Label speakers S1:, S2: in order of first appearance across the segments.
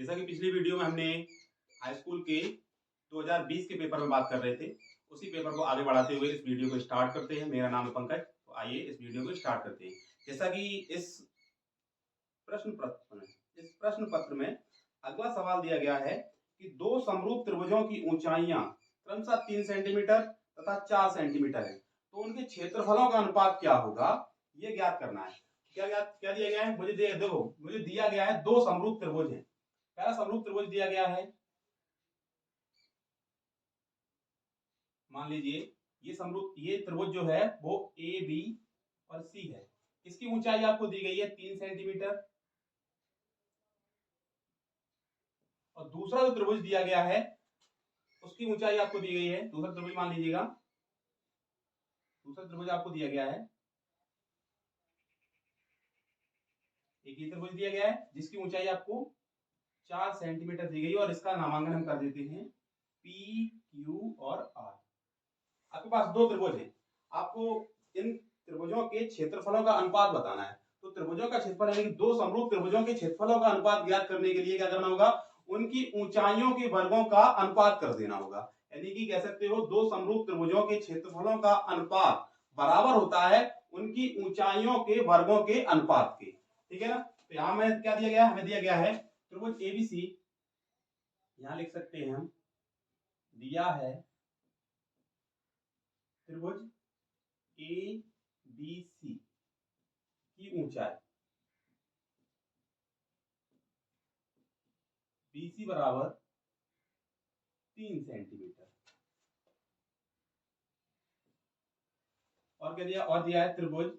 S1: जैसा कि पिछली वीडियो में हमने हाई स्कूल के 2020 के पेपर में बात कर रहे थे, उसी पेपर को आगे बढ़ाते हुए इस वीडियो को स्टार्ट करते हैं। मेरा नाम है पंकज, तो आइए इस वीडियो को स्टार्ट करते हैं। जैसा कि इस प्रश्न पत्र में अगला सवाल दिया गया है कि दो समरूप त्रिभुजों की ऊंचाइयां क्रमशः 3 सेंटीमीटर तथा 4 सेंटीमीटर है, तो उनके क्षेत्रफलों का अनुपात क्या होगा, ये ज्ञात करना है। क्या दिया गया है? मुझे दिया गया है दो समरूप त्रिभुज है। पहला समरूप त्रिभुज दिया गया है, मान लीजिए ये त्रिभुज जो है वो ए बी और सी है। इसकी ऊंचाई आपको दी गई है 3 सेंटीमीटर, और दूसरा जो त्रिभुज दिया गया है उसकी ऊंचाई आपको दी गई है, दूसरा त्रिभुज मान लीजिएगा, दूसरा त्रिभुज आपको दिया गया है, एक ही त्रिभुज दिया गया है जिसकी ऊंचाई आपको 4 सेंटीमीटर दी गई है, और इसका नामांकन हम कर देते हैं पी क्यू और आर। आपके पास दो त्रिभुज है, आपको इन त्रिभुजों के क्षेत्रफलों का अनुपात बताना है। तो त्रिभुजों का क्षेत्रफल यानी कि दो समरूप त्रिभुजों के क्षेत्रफलों का अनुपात ज्ञात करने के लिए क्या करना होगा? उनकी ऊंचाइयों के वर्गों का अनुपात कर देना होगा। यानी कि कह सकते हो दो समरूप त्रिभुजों के क्षेत्रफलों का अनुपात बराबर होता है उनकी ऊंचाइयों के वर्गों के अनुपात के। ठीक है ना? तो यहां में क्या दिया गया है? हमें दिया गया है त्रिभुज एबीसी, यहां लिख सकते हैं हम, दिया है त्रिभुज ए बी सी की ऊंचाई बीसी बराबर 3 सेंटीमीटर, और क्या दिया? और दिया है त्रिभुज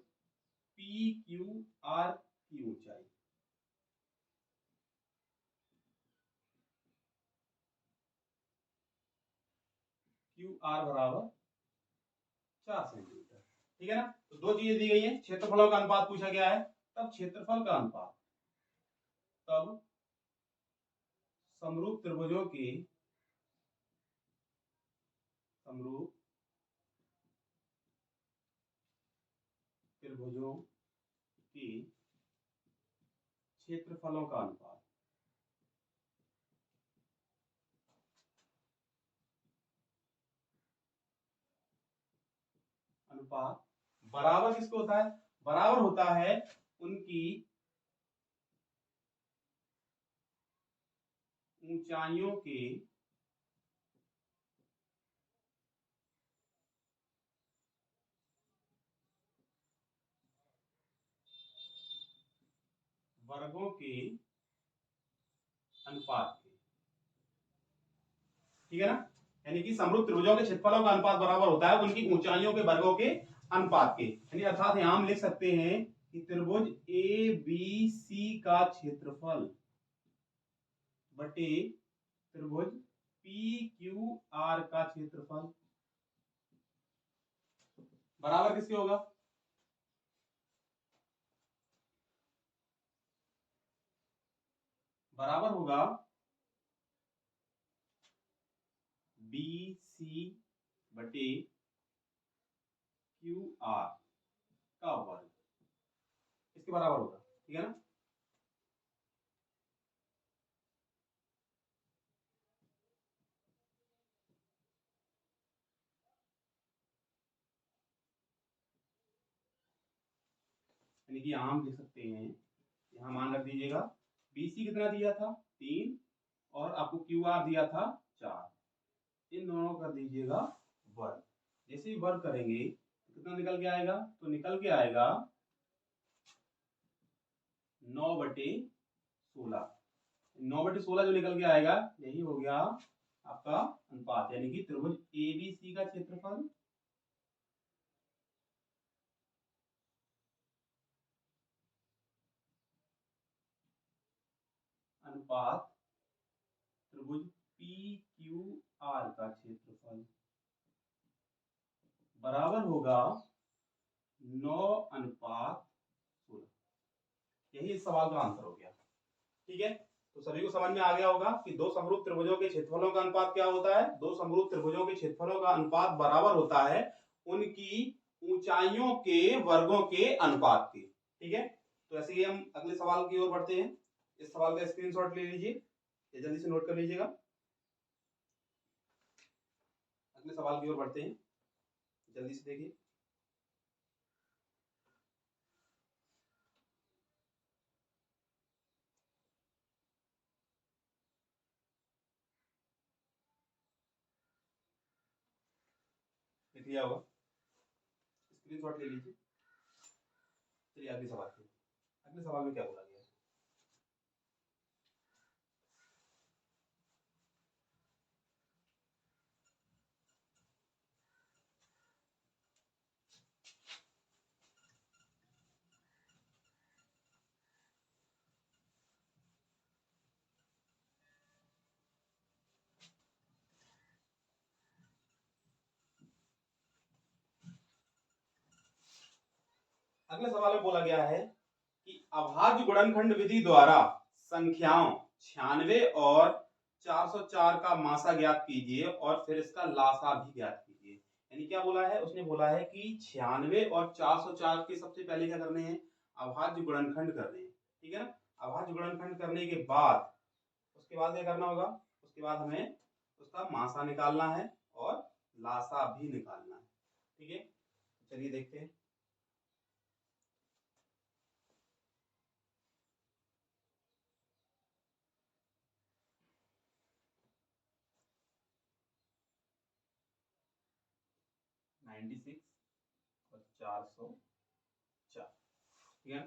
S1: पी क्यू आर की ऊंचाई क्यू आर बराबर 4 सेंटीमीटर। ठीक है ना? तो दो चीजें दी गई है, क्षेत्रफलों का अनुपात पूछा गया है, तब क्षेत्रफल का अनुपात, तब समरूप त्रिभुजों के क्षेत्रफलों का अनुपात बराबर किसको होता है? बराबर होता है उनकी ऊंचाइयों के वर्गों के अनुपात के। ठीक है ना? यानी कि समरूप त्रिभुजों के क्षेत्रफलों का अनुपात बराबर होता है उनकी ऊंचाइयों के वर्गों के अनुपात के। यानी अर्थात यहां हम लिख सकते हैं कि त्रिभुज ए बी सी का क्षेत्रफल बटे त्रिभुज पी क्यू आर का क्षेत्रफल बराबर किसके होगा? बराबर होगा बी सी बटे क्यू आर का वर्ग, इसके बराबर होगा। ठीक है ना? यानी कि यहां हम लिख सकते हैं, यहां मान रख दीजिएगा, बीसी कितना दिया था? 3, और आपको क्यू आर दिया था 4, इन दोनों कर दीजिएगा वर्ग। जैसे ही वर्ग करेंगे तो कितना निकल के आएगा? तो निकल के आएगा 9/16। 9/16 जो निकल के आएगा यही हो गया आपका अनुपात, यानी कि त्रिभुज एबीसी का क्षेत्रफल अनुपात त्रिभुज पी क्यू आर का क्षेत्रफल बराबर होगा 9/16। यही इस सवाल का आंसर हो गया। ठीक है? तो सभी को समझ में आ गया होगा कि दो समरूप त्रिभुजों के क्षेत्रफलों का अनुपात क्या होता है? दो समरूप त्रिभुजों के क्षेत्रफलों का अनुपात बराबर होता है उनकी ऊंचाइयों के वर्गों के अनुपात के। ठीक है? तो ऐसे ही हम अगले सवाल की ओर बढ़ते हैं। इस सवाल का स्क्रीनशॉट ले लीजिए। ये जल्दी से नोट कर लीजिएगा। अगले सवाल की ओर बढ़ते हैं, जल्दी से देखिए। लिख लिया होगा, स्क्रीनशॉट ले लीजिए। चलिए अगले सवाल पे, अगले सवाल में क्या बोला गया है। अगले सवाल में बोला गया है कि अभाज्य गुणनखंड विधि द्वारा संख्याओं 96 और 404 का मासा ज्ञात कीजिए और फिर इसका लासा भी ज्ञात कीजिए। यानी क्या बोला है, उसने बोला है कि 96 और 404 के सबसे पहले क्या करने हैं, अभाज्य गुणनखंड करने हैं, ठीक है ना। अभाज्य गुणनखंड करने के बाद उसके बाद क्या करना होगा, उसके बाद हमें उसका मासा निकालना है और लासा भी निकालना है, ठीक है। चलिए देखते हैं। और 404, ठीक है।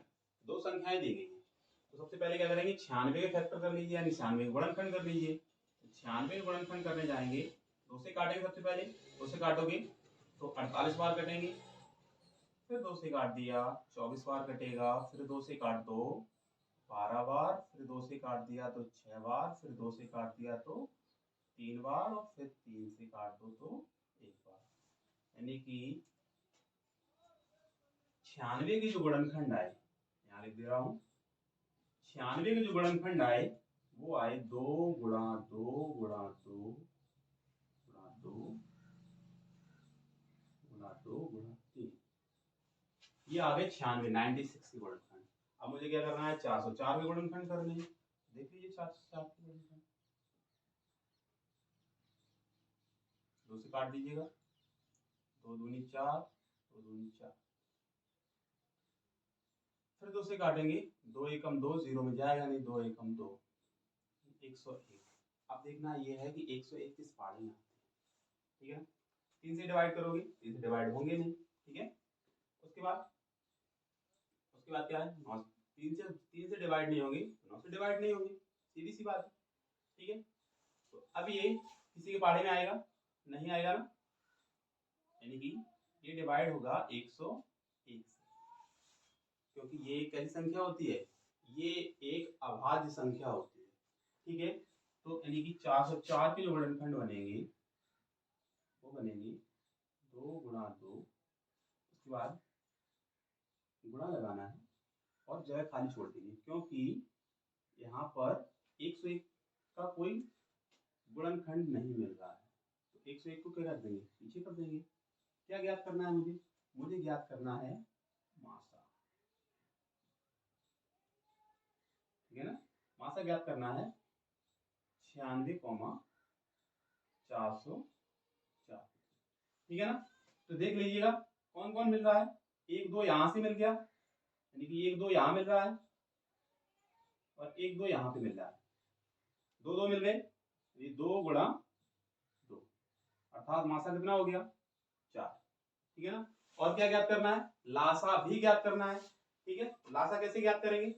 S1: दो संख्याएं दी गई हैं, तो सबसे पहले क्या करेंगे, 96 के फैक्टर कर लीजिए, यानी 96 का गुणनखंड कर लीजिए। 96 का गुणनखंड करने जाएंगे, 2 से काटेंगे, सबसे पहले 2 से काटोगे तो 48 बार कटेंगे, फिर 2 से काट दिया 24 बार कटेगा, फिर 2 से काट दो 12 बार, फिर 2 से काट दिया तो 6 बार, फिर 2 से काट दिया तो 3 बार, और फिर 3 से काट दो तो 1 बार। यानी कि 96 के जो गुणनखंड आए, यहाँ लिख दे रहा हूं, 96 के जो गुणनखंड आए वो आए 2 गुणा 2 गुणा 2 गुणा 2 गुणा 2 गुणा 3, ये आ गए 96 के गुणनखंड। अब मुझे क्या करना है, 404 के गुणनखंड करने हैं। देख लीजिए 404 के गुणनखंड, 2 से काट दीजिएगा, 2 दूनी 4, 2 दूनी 4, फिर 2 से काटेंगे, 2 एकम 2, 0 में जाएगा नहीं, 2 एकम 2, 101। अब देखना ये है कि 101 किस पाड़े में आते हैं, ठीक है ना। 3 से डिवाइड करोगे, 3 से डिवाइड होंगे नहीं, ठीक है। उसके बाद क्या है, 9, 3 से डिवाइड नहीं होंगे, 9 से डिवाइड नहीं होंगे, सीधी सी बात है, ठीक है। तो अब ये किसी के पाड़े में आएगा, नहीं आएगा ना, यानी कि ये डिवाइड होगा 101 से, क्योंकि ये एक कैसी संख्या होती है, ये एक अभाज्य संख्या होती है, ठीक है। तो यानी कि 404 के जो गुणनखंड बनेंगे वो बनेंगे 2 गुणा 2, उसके बाद गुणा लगाना है और जगह खाली छोड़ देंगे, क्योंकि यहाँ पर 101 का कोई गुणनखंड नहीं मिल रहा है, तो 101 को क्या कर देंगे, पीछे कर देंगे। क्या ज्ञात करना है मुझे ज्ञात करना है मासा, ठीक है ना। मासा ज्ञात करना है 96,404, ठीक है ना। तो देख लीजिएगा कौन कौन मिल रहा है, 1 2 यहां से मिल गया, यानी कि 1 2 यहां मिल रहा है और 1 2 यहां पे मिल रहा है, 2 2 मिल गए, ये 2 गुणा 2, अर्थात मासा कितना हो गया, 4, ठीक है ना। और क्या ज्ञात करना है, लासा भी ज्ञात करना है, ठीक है। लासा कैसे ज्ञात करेंगे,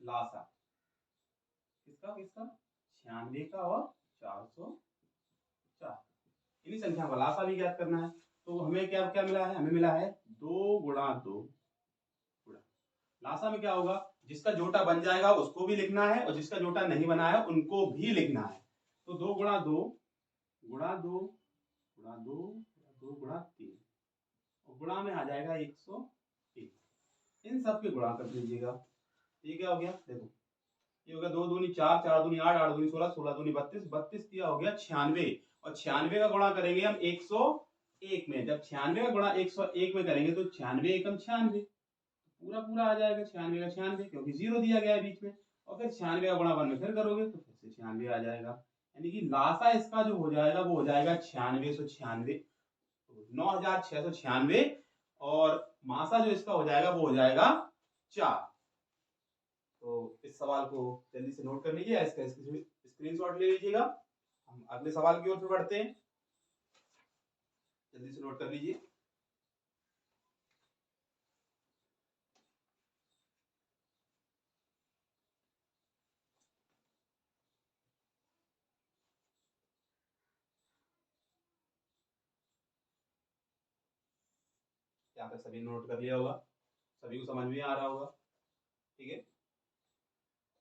S1: लासा किसका 96 का और 404, इन्हीं संख्या का लासा भी ज्ञात करना है। तो हमें क्या क्या मिला है, हमें मिला है 2 गुणा 2 गुणा, लासा में क्या होगा, जिसका जोटा बन जाएगा उसको भी लिखना है और जिसका जोटा नहीं बना है उनको भी लिखना है। तो 2 गुणा 2 गुणा 2 गुणा 2 2 गुणा 3, और गुणा में आ जाएगा 101, इन सब के गुणा कर लीजिएगा। ये क्या हो गया, देखो ये हो गया 2 दूनी 4, 4 दूनी 8, 8 दूनी 16, 16 दूनी 32, 32 किया हो गया 96, और 96 का गुणा करेंगे हम 101 में, जब 96 का गुणा 101 में करेंगे तो 96 एकम 96, पूरा पूरा आ जाएगा 96 का 96, क्योंकि 0 दिया गया है बीच में। और फिर 96 का गुणा 1 में फिर करोगे तो फिर से 96 आ जाएगा। यानी कि लासा इसका जो हो जाएगा वो हो जाएगा 9696, 9696, और मासा जो इसका हो जाएगा वो हो जाएगा 4। तो इस सवाल को जल्दी से नोट कर लीजिए, इसका स्क्रीनशॉट ले लीजिएगा। हम अगले सवाल की ओर से बढ़ते हैं, जल्दी से नोट कर लीजिए। यहाँ पे सभी नोट कर लिया होगा, सभी को समझ में आ रहा होगा। ठीक है,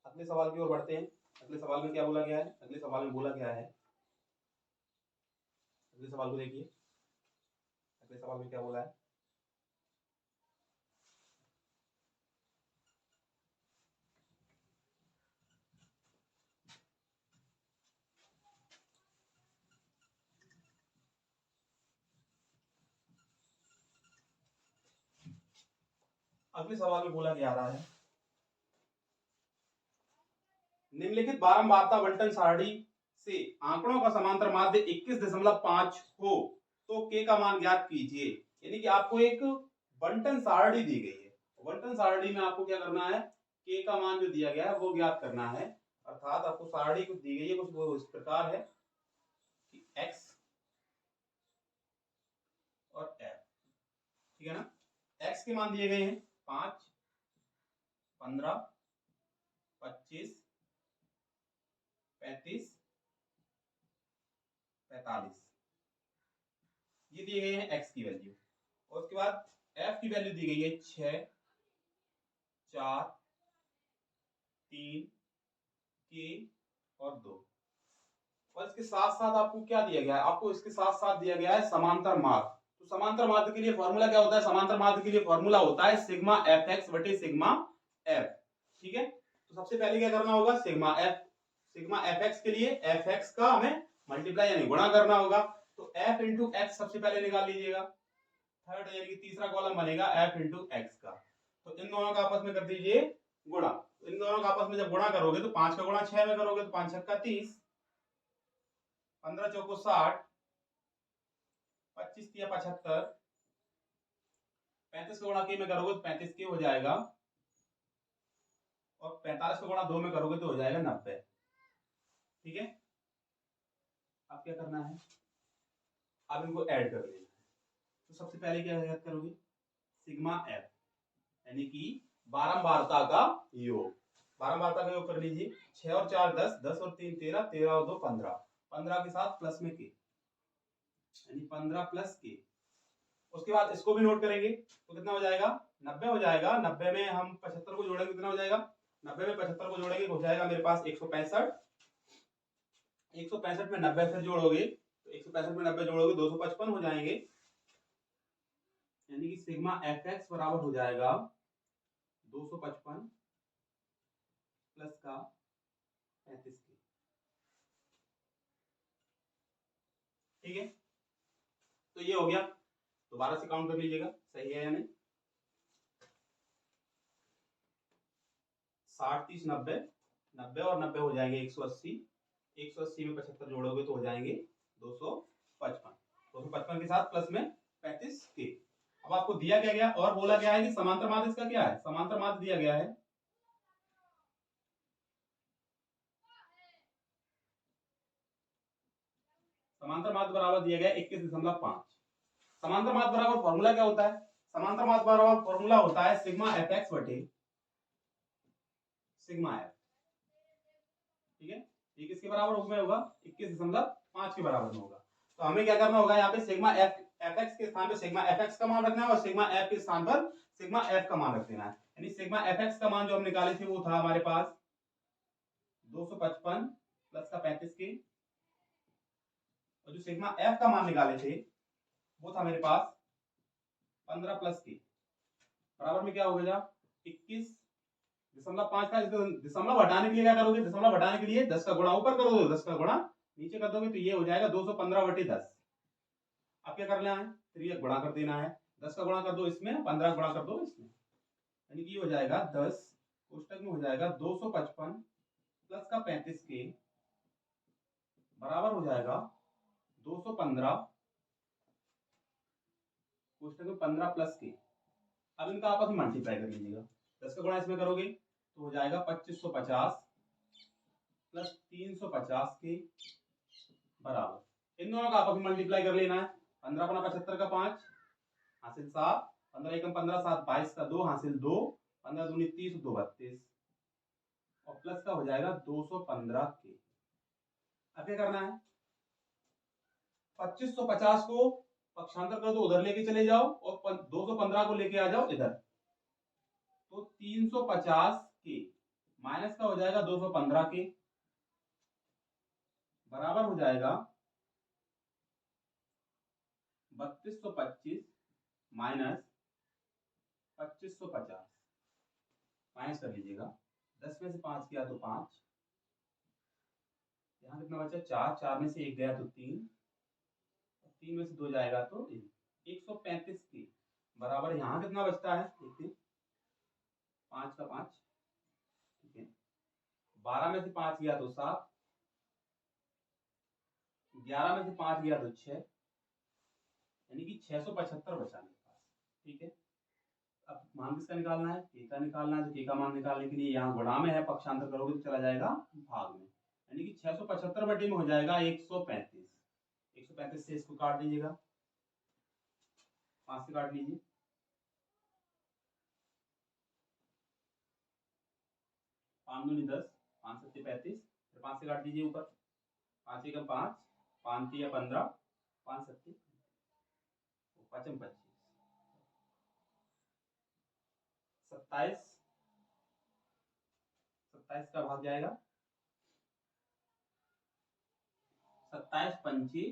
S1: अगले सवाल की ओर बढ़ते हैं। अगले सवाल में क्या बोला गया है, अगले सवाल में बोला गया है, अगले सवाल को देखिए, अगले सवाल में क्या बोला है। अगले सवाल में बोला गया रहा है, निम्नलिखित बारंबारता बंटन सारणी से आंकड़ों का समांतर माध्य 21.5 हो तो के का मान ज्ञात कीजिए। यानी कि आपको एक बंटन सारणी दी गई है, बंटन सारणी में आपको क्या करना है, के का मान जो दिया गया है वो ज्ञात करना है। अर्थात आपको सारणी कुछ दी गई है, कुछ वो इस प्रकार है कि x और f, ठीक है ना। x के मान दिए गए हैं 5, 15, 25, 35, 45, ये दिए गए हैं x की वैल्यू। और उसके बाद f की वैल्यू दी गई है 6, 4, 3, के और 2। और इसके साथ साथ आपको क्या दिया गया है, आपको इसके साथ साथ दिया गया है समांतर माध्य। तो समांतर माध्य के लिए फॉर्मूला क्या होता है, समांतर माध्य के लिए फॉर्मूला होता है सिग्मा एफ एक्स बटे सिग्मा एफ। ठीक है, तो सबसे पहले क्या करना होगा, सिग्मा एफ एक्स के लिए एफ एक्स का हमें मल्टीप्लाई यानी गुणा करना होगा। तो एफ इंटू एक्स सबसे पहले निकाल लीजिएगा, थर्ड यानी कि तीसरा कॉलम बनेगा एफ इंटू एक्स का। तो इन दोनों का आपस में कर दीजिए गुणा। तो इन दोनों का आपस में जब गुणा करोगे तो 5 का गुणा 6 में करोगे तो 5 छक्का 30, 15 चौको 60, 25 तिया 75, 35 का गुणा के में करोगे तो 35 के हो जाएगा, और 45 का गुणा 2 में करोगे तो हो जाएगा 90। ठीक है, अब क्या करना है, अब इनको ऐड कर लेना है। तो सबसे पहले क्या याद करोगे, सिग्मा एफ यानी कि बारंबारता का योग, बारंबारता का योग कर लीजिए। 6 और 4 10, 10 और 3 13, 13 और 2 15, 15 के साथ प्लस में के यानी 15 प्लस के। उसके बाद इसको भी नोट करेंगे तो कितना हो जाएगा, 90 हो जाएगा। 90 में हम 75 को जोड़ेंगे कितना हो जाएगा, 90 में 75 को जोड़ेंगे तो हो जाएगा मेरे पास 165, 165 में 90 फिर जोड़ोगे तो 165 में 90 जोड़ोगे 255 हो जाएंगे। यानी कि सिग्मा एफ एक्स बराबर हो जाएगा 255 प्लस का 35 के। ठीक है, तो ये हो गया, दोबारा से काउंट कर लीजिएगा सही है या नहीं। 60 30 90, 90 और 90 हो जाएंगे 180, 180 में 75 जोड़ोगे तो हो जाएंगे 255, 255 के साथ प्लस में 35 के। अब आपको दिया क्या गया और बोला गया है कि समांतर माध्य इसका क्या है, समांतर माध्य दिया गया है समांतर माध्य बराबर दिया गया 21.5। समांतर माध्य बराबर फॉर्मूला क्या होता है, समांतर माध्य बराबर फॉर्मूला होता है सिग्मा एफ एक्स बटे सिग्मा एफ। ठीक है, ये किसके बराबर में होगा, 21.5 के बराबर में होगा। तो हमें क्या करना होगा, यहाँ पे सिग्मा एफ एक्स के स्थान पे सिग्मा एफ एक्स का मान रखना है और सिग्मा एफ के स्थान पर सिग्मा एफ का मान रख देना है। यानी सिग्मा एफ एक्स का मान जो हम निकाले थे वो था हमारे पास 255 प्लस का 35 के, और जो सिग्मा एफ का मान निकाले थे वो था मेरे पास 15 प्लस के, बराबर में क्या हो गया 21.5 था। दशमलव हटाने के लिए क्या करोगे, दशमलव हटाने के लिए 10 का गुणा ऊपर कर दो, 10 का गुणा नीचे कर दोगे तो ये हो जाएगा 215 बटे 10। अब क्या करना है, 3 गुणा कर देना है, 10 का गुणा कर दो इसमें, 15 गुणा कर दो इसमें, यानी कि हो जाएगा 10 कोष्टक में हो जाएगा 255 प्लस का 35k बराबर हो जाएगा 215 कोष्टक में 15 प्लस के। अब इनका आपस में मल्टीप्लाई कर लीजिएगा, 10 का गुणा इसमें करोगे तो हो जाएगा 2550 प्लस 350 के बराबर। इन दोनों का आपस में मल्टीप्लाई कर लेना है। 15 गुणा 75 का 5 हासिल 7, 15 एकम 15 7 22 का 2 हासिल 2, 15 दूनी 30 2 32 और प्लस का हो जाएगा 215 के। अब क्या करना है, 2550 को पक्षांतर कर दो, उधर लेके चले जाओ और 215 को लेके आ जाओ इधर, तो 350 के माइनस का हो जाएगा 215 के बराबर हो जाएगा 3225 माइनस 2550 माइनस कर लीजिएगा। 10 में से 5 गया तो 5, यहाँ कितना बचा 4, 4 में से 1 गया तो 3, 3 में से 2 जाएगा तो 135 के बराबर। यहाँ कितना बचता है देखते हैं, 5 का 5, ठीक है। 12 में से 5 गया तो 7, 11 में से 5 गया तो 6, यानी कि 675 बचा मेरे पास, ठीक है। अब मान किसका निकालना है, के का निकालना है। तो के का मान निकालने के लिए यहाँ गुणा में है, पक्षांतर करोगे तो चला जाएगा भाग में, यानी कि 675 बटे में हो जाएगा 135। 135 से इसको काट दीजिएगा, 5 से काट लीजिए, 5 दूनी 10, 5 सत्ते 35, फिर 5 से काट दीजिए ऊपर, 5 एकम 5, 5 तिया 15, 5 सत्ते 25, 27, 27 का भाग जाएगा 27 पंची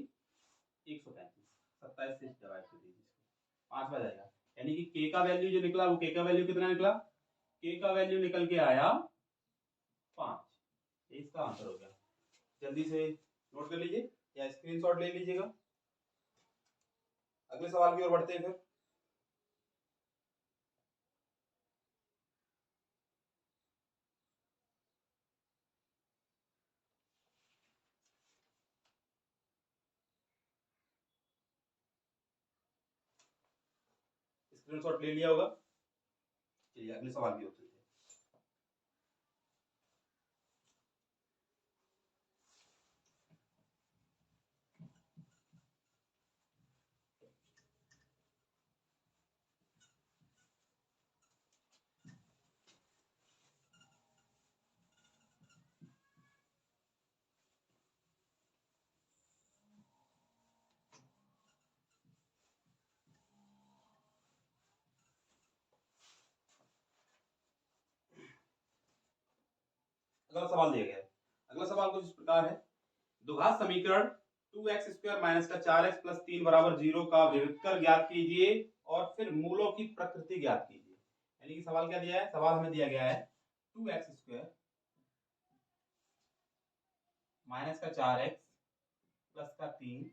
S1: 135, 27 से डिवाइड कर दीजिए, 5 बच जाएगा। यानी कि के का वैल्यू जो निकला वो के का वैल्यू कितना निकला, के का वैल्यू निकल के आया 5। इसका आंसर हो गया। जल्दी से नोट कर लीजिए या स्क्रीनशॉट ले लीजिएगा। अगले सवाल की ओर बढ़ते हैं फिर। स्क्रीनशॉट ले लिया होगा, चलिए अगले सवाल की ओर चलते हैं। अगला सवाल दिया गया है। अगला सवाल कुछ इस प्रकार है, द्विघात समीकरण 2x² माइनस का 4x प्लस 3 बराबर 0 का विविधकर ज्ञात कीजिए और फिर मूलों की प्रकृति ज्ञात कीजिए। यानी कि सवाल क्या दिया है, सवाल हमें दिया गया है 2x² माइनस का 4x प्लस का 3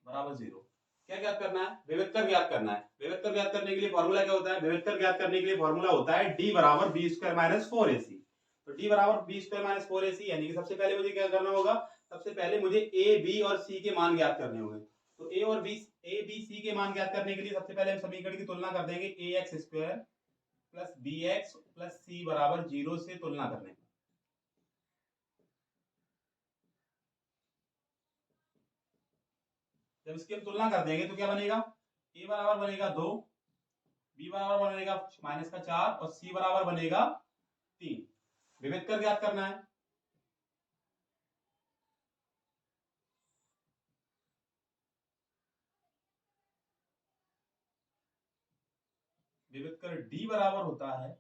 S1: बराबर 0। क्या ज्ञात करना है, विविधकर ज्ञात करना है। विविधकर ज्ञात करने के लिए फॉर्मूला क्या होता है, विविधकर ज्ञात करने के लिए फॉर्मूला होता है d बराबर b² माइनस 4ac। तो d बराबर b² माइनस 4ac, यानी कि सबसे पहले मुझे क्या करना होगा, सबसे पहले मुझे a b और c के मान ज्ञात करने होंगे। तो a और b c के मान ज्ञात करने के लिए सबसे पहले हम समीकरण की तुलना कर देंगे, ax² plus bx plus c बराबर 0 से तुलना करने। जब इसकी हम तुलना कर देंगे तो क्या बनेगा, a बराबर बनेगा 2, b बराबर बनेगा माइनस का 4 और c बराबर बनेगा 3। विविधकर ज्ञात करना है। विविधकर d बराबर होता है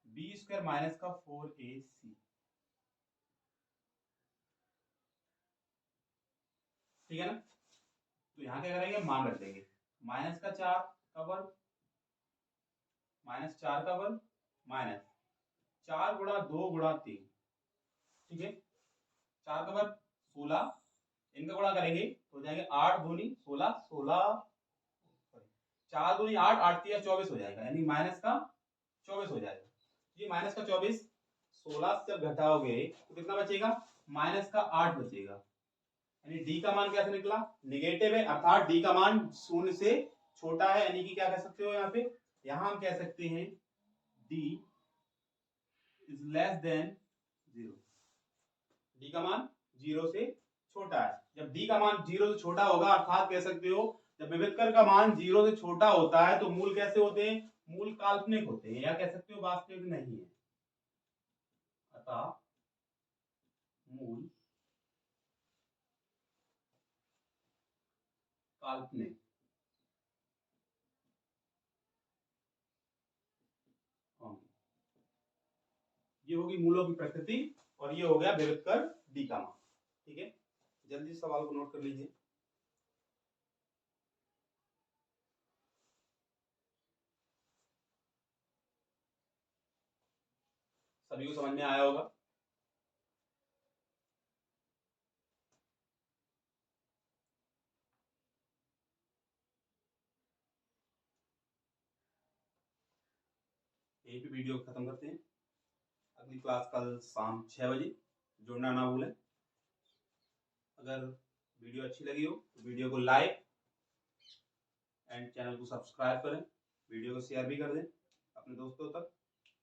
S1: b² माइनस का 4ac। ठीक है ना, तो यहां क्या करेंगे, मान रख देंगे, माइनस का 4 का वर्ग माइनस 4 का वर्ग माइनस 4 गुणा 2 गुणा 3, ठीक है। 4 का वर्ग 16, इनका गुणा करेंगे तो हो जाएंगे 8 दूनी 16, 16 4 दूनी 8, 8 3 24 हो जाएगा, यानी माइनस का 24 हो जाएगा। ये माइनस का 24 16 से जब घटाओगे तो कितना बचेगा, माइनस का 8 बचेगा। यानी डी का मान कैसे निकला, निगेटिव है, अर्थात डी का मान शून्य से छोटा है। यानी कि क्या कह सकते हो यहाँ पे, यहाँ हम कह सकते हैं D is less than 0। D का मान 0 से छोटा है। जब डी का मान 0 से छोटा होगा, अर्थात कह सकते हो जब विभेदकर का मान 0 से छोटा होता है तो मूल कैसे होते हैं, मूल काल्पनिक होते हैं, या कह सकते हो वास्तविक नहीं है। अतः मूल काल्पनिक होंगे। ये होगी मूलों की प्रकृति और ये हो गया विभेदकर डी का मान। ठीक है, जल्दी से सवाल को नोट कर लीजिए। सभी को समझ में आया होगा। यहीं पे वीडियो खत्म करते हैं। अगली क्लास कल शाम 6 बजे, जुड़ना ना भूलें। अगर वीडियो अच्छी लगी हो तो वीडियो को लाइक एंड चैनल को सब्सक्राइब करें, वीडियो को शेयर भी कर दें अपने दोस्तों तक,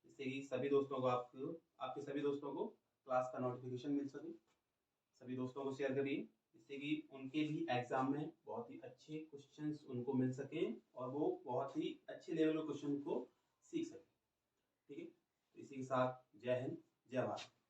S1: जिससे कि सभी दोस्तों को आपके सभी दोस्तों को क्लास का नोटिफिकेशन मिल सके। सभी दोस्तों को शेयर करिए, जिससे कि उनके भी एग्जाम में बहुत ही अच्छे क्वेश्चंस उनको मिल सकें और वो बहुत ही अच्छे लेवल के क्वेश्चन को सीख सकें। ठीक है, तो इसी के साथ जय हिंद, जय भारत।